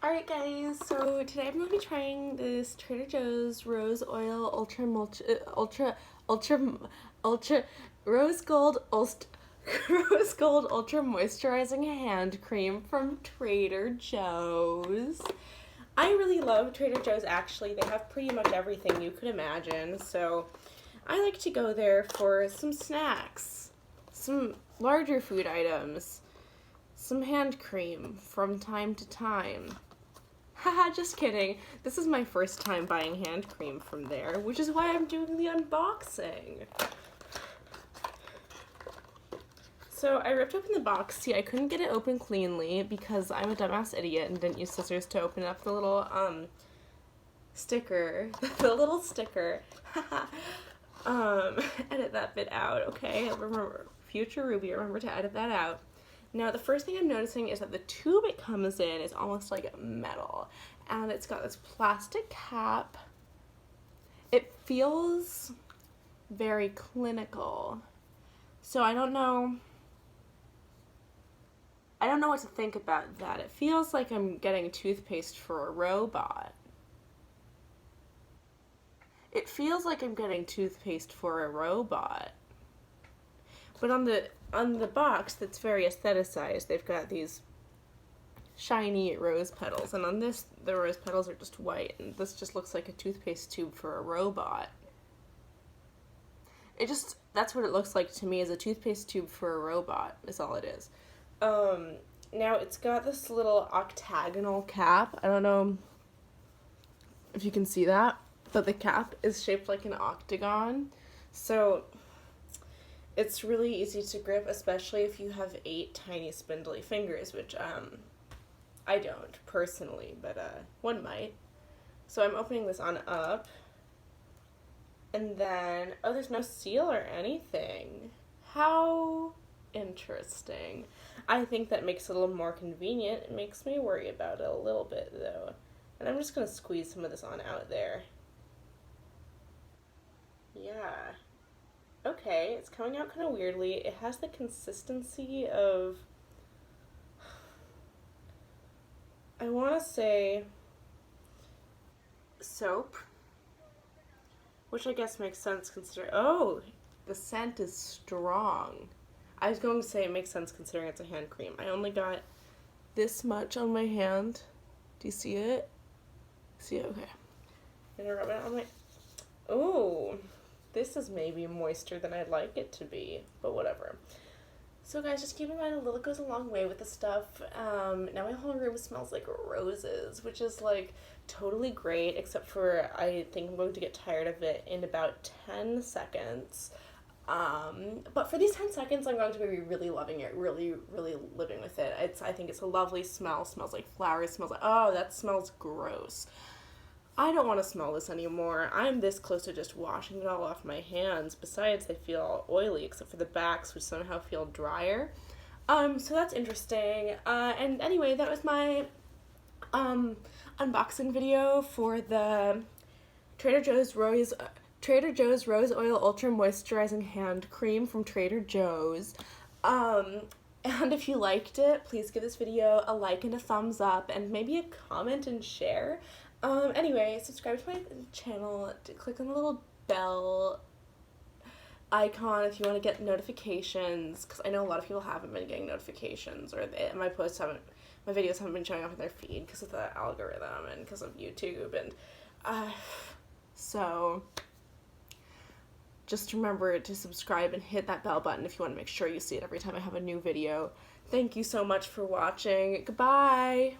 Alright guys, so today I'm going to be trying this Trader Joe's Rose Oil Rose Gold Ultra Moisturizing Hand Cream from Trader Joe's. I really love Trader Joe's actually. They have pretty much everything you could imagine, so I like to go there for some snacks, some larger food items, some hand cream from time to time. Haha, just kidding. This is my first time buying hand cream from there, which is why I'm doing the unboxing. So I ripped open the box. See, I couldn't get it open cleanly because I'm a dumbass idiot and didn't use scissors to open up the little sticker. The little sticker. Edit that bit out, okay? Remember, future Ruby, remember to edit that out. Now, the first thing I'm noticing is that the tube it comes in is almost like metal, and it's got this plastic cap. It feels very clinical, so I don't know what to think about that. It feels like I'm getting toothpaste for a robot. It feels like I'm getting toothpaste for a robot. But on the box that's very aestheticized, they've got these shiny rose petals, and on this, the rose petals are just white, and this just looks like a toothpaste tube for a robot. That's what it looks like to me, is a toothpaste tube for a robot, is all it is. Now it's got this little octagonal cap. I don't know if you can see that, but the cap is shaped like an octagon, so it's really easy to grip, especially if you have 8 tiny spindly fingers, which I don't personally, but one might. So I'm opening this on up, and then, oh, there's no seal or anything. How interesting. I think that makes it a little more convenient. It makes me worry about it a little bit, though. And I'm just gonna squeeze some of this on out there. Yeah. Okay, it's coming out kind of weirdly. It has the consistency of, I want to say, soap, which I guess makes sense considering, oh, the scent is strong. I was going to say it makes sense considering it's a hand cream. I only got this much on my hand. Do you see it? See it? Okay. I'm gonna rub it on my, oh. This is maybe moister than I'd like it to be, but whatever. So guys, just keep in mind a little goes a long way with the stuff. Now my whole room smells like roses, which is like totally great, except for I think I'm going to get tired of it in about 10 seconds. But for these 10 seconds, I'm going to be really loving it, really living with it. I think it's a lovely smell, smells like flowers, smells like, oh, that smells gross. I don't want to smell this anymore. I'm this close to just washing it all off my hands. Besides, they feel all oily, except for the backs, which somehow feel drier. So that's interesting. And anyway, that was my unboxing video for the Trader Joe's Rose Oil Ultra Moisturizing Hand Cream from Trader Joe's. And if you liked it, please give this video a like and a thumbs up, and maybe a comment and share. Anyway, subscribe to my channel, click on the little bell icon if you want to get notifications, because I know a lot of people haven't been getting notifications, or my videos haven't been showing up in their feed because of the algorithm and because of YouTube, and so just remember to subscribe and hit that bell button if you want to make sure you see it every time I have a new video. Thank you so much for watching. Goodbye!